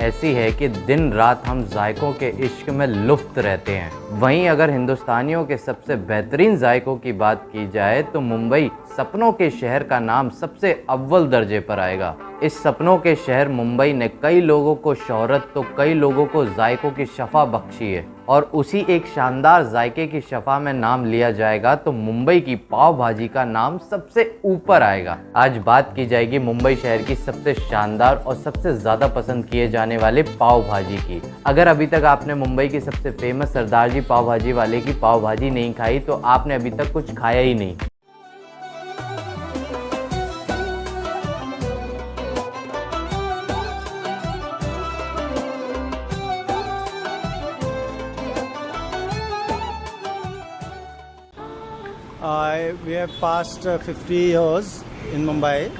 ऐसी है कि दिन रात हम जायकों के इश्क में लुप्त रहते हैं। वहीं अगर हिंदुस्तानियों के सबसे बेहतरीन जायकों की बात की जाए तो मुंबई सपनों के शहर का नाम सबसे अव्वल दर्जे पर आएगा। इस सपनों के शहर मुंबई ने कई लोगों को शोहरत तो कई लोगों को जायकों की शफा बख्शी है, और उसी एक शानदार जायके की शफा में नाम लिया जाएगा तो मुंबई की पाव भाजी का नाम सबसे ऊपर आएगा। आज बात की जाएगी मुंबई शहर की सबसे शानदार और सबसे ज़्यादा पसंद किए जाने वाले पाव भाजी की। अगर अभी तक आपने मुंबई की सबसे फेमस सरदार जी पाव भाजी वाले की पाव भाजी नहीं खाई तो आपने अभी तक कुछ खाया ही नहीं। We have passed 50 years in Mumbai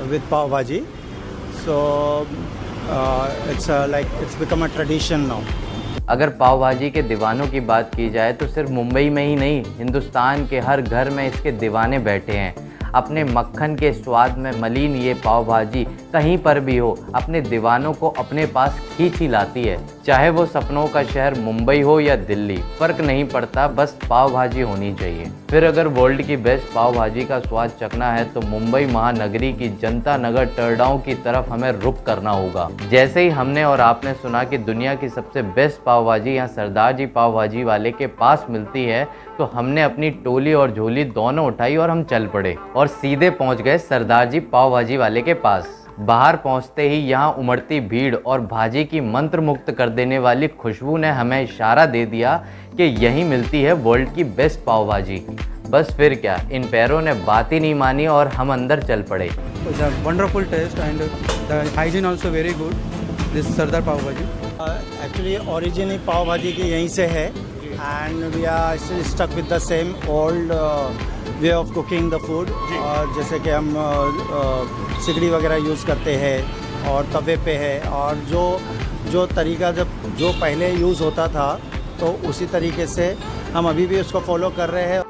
with Pav Bhaji, so it's become a tradition now. अगर पाव भाजी के दीवानों की बात की जाए तो सिर्फ मुंबई में ही नहीं, हिंदुस्तान के हर घर में इसके दीवाने बैठे हैं। अपने मक्खन के स्वाद में मलिन ये पाव भाजी कहीं पर भी हो अपने दीवानों को अपने पास खींच ही लाती है। चाहे वो सपनों का शहर मुंबई हो या दिल्ली, फर्क नहीं पड़ता, बस पाव भाजी होनी चाहिए। फिर अगर वर्ल्ड की बेस्ट पाव भाजी का स्वाद चखना है तो मुंबई महानगरी की जनता नगर टरडाउन की तरफ हमें रुख करना होगा। जैसे ही हमने और आपने सुना कि दुनिया की सबसे बेस्ट पाव भाजी यहाँ सरदार जी पाव भाजी वाले के पास मिलती है तो हमने अपनी टोली और झोली दोनों उठाई और हम चल पड़े और सीधे पहुंच गए सरदार जी पाव भाजी वाले के पास। बाहर पहुंचते ही यहाँ उमड़ती भीड़ और भाजी की मंत्र मुक्त कर देने वाली खुशबू ने हमें इशारा दे दिया कि यहीं मिलती है वर्ल्ड की बेस्ट पाव भाजी। बस फिर क्या, इन पैरों ने बात ही नहीं मानी और हम अंदर चल पड़े। Wonderful taste and the hygiene also very good this Sardar pav bhaji. Actually origin ही पाव भाजी की यहीं से है and we are still stuck with the same old way of cooking the food. और जैसे कि हम सिगड़ी वगैरह यूज़ करते हैं और तवे पे है, और जो तरीका जो पहले यूज़ होता था तो उसी तरीके से हम अभी भी उसको फॉलो कर रहे हैं।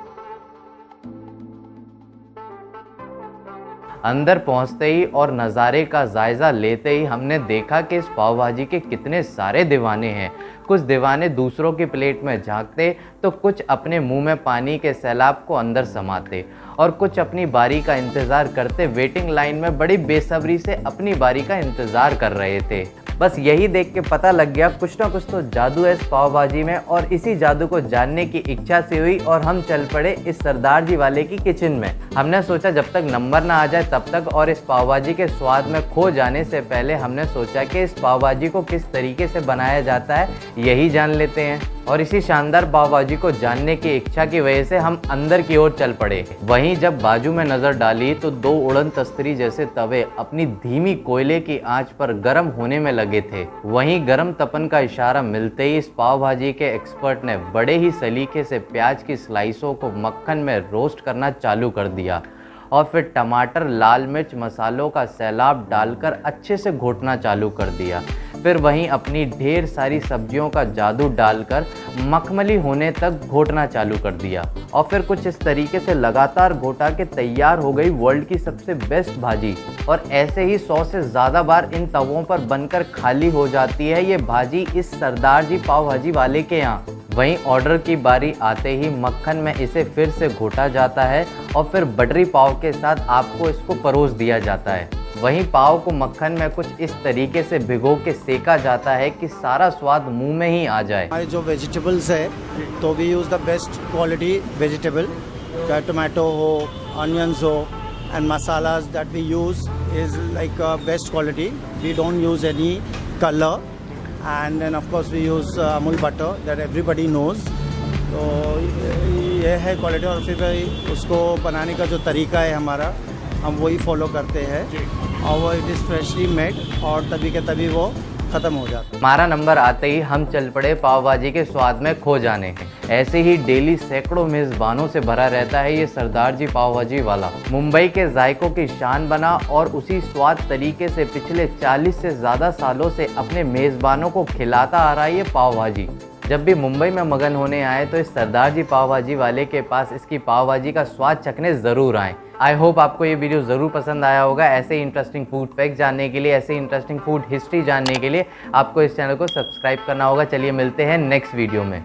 अंदर पहुंचते ही और नज़ारे का जायज़ा लेते ही हमने देखा कि इस पाव भाजी के कितने सारे दीवाने हैं। कुछ दीवाने दूसरों की प्लेट में झांकते तो कुछ अपने मुंह में पानी के सैलाब को अंदर समाते और कुछ अपनी बारी का इंतज़ार करते वेटिंग लाइन में बड़ी बेसब्री से अपनी बारी का इंतज़ार कर रहे थे। बस यही देख के पता लग गया कुछ ना कुछ तो जादू है इस पाव भाजी में, और इसी जादू को जानने की इच्छा से हुई और हम चल पड़े इस सरदार जी वाले की किचन में। हमने सोचा जब तक नंबर ना आ जाए तब तक, और इस पाव भाजी के स्वाद में खो जाने से पहले हमने सोचा कि इस पाव भाजी को किस तरीके से बनाया जाता है यही जान लेते हैं। और इसी शानदार पाव भाजी को जानने की इच्छा की वजह से हम अंदर की ओर चल पड़े। वहीं जब बाजू में नज़र डाली तो दो उड़न तस्तरी जैसे तवे अपनी धीमी कोयले की आंच पर गर्म होने में लगे थे। वहीं गर्म तपन का इशारा मिलते ही इस पाव भाजी के एक्सपर्ट ने बड़े ही सलीके से प्याज की स्लाइसों को मक्खन में रोस्ट करना चालू कर दिया और फिर टमाटर, लाल मिर्च, मसालों का सैलाब डालकर अच्छे से घोटना चालू कर दिया। फिर वहीं अपनी ढेर सारी सब्जियों का जादू डालकर मखमली होने तक घोटना चालू कर दिया और फिर कुछ इस तरीके से लगातार घोटा के तैयार हो गई वर्ल्ड की सबसे बेस्ट भाजी। और ऐसे ही 100 से ज़्यादा बार इन तवों पर बनकर खाली हो जाती है ये भाजी इस सरदार जी पाव भाजी वाले के यहाँ। वहीं ऑर्डर की बारी आते ही मक्खन में इसे फिर से घोटा जाता है और फिर बटरी पाव के साथ आपको इसको परोस दिया जाता है। वहीं पाव को मक्खन में कुछ इस तरीके से भिगो के सेका जाता है कि सारा स्वाद मुंह में ही आ जाए। हमारे जो वेजिटेबल्स है तो we use the best quality vegetable, चाहे टोमेटो हो, अनियंस हो, and masalas that we use is like best quality. We don't use any colour and then of course we use Amul butter that everybody knows। तो ये है quality. और फिर उसको बनाने का जो तरीका है हमारा, हम वही फॉलो करते हैं और वो इट इज़ फ्रेशली मेड और तभी के तभी वो ख़त्म हो जाता है। हमारा नंबर आते ही हम चल पड़े पाव भाजी के स्वाद में खो जाने। ऐसे ही डेली सैकड़ों मेज़बानों से भरा रहता है ये सरदार जी पाव भाजी वाला। मुंबई के जायकों की शान बना और उसी स्वाद तरीके से पिछले 40 से ज़्यादा सालों से अपने मेज़बानों को खिलाता आ रहा है ये पाव भाजी। जब भी मुंबई में मगन होने आए तो इस सरदार जी पाव भाजी वाले के पास इसकी पाव भाजी का स्वाद चखने ज़रूर आएँ। आई होप आपको ये वीडियो ज़रूर पसंद आया होगा। ऐसे ही इंटरेस्टिंग फूड फैक्ट जानने के लिए, ऐसे इंटरेस्टिंग फूड हिस्ट्री जानने के लिए आपको इस चैनल को सब्सक्राइब करना होगा। चलिए मिलते हैं नेक्स्ट वीडियो में।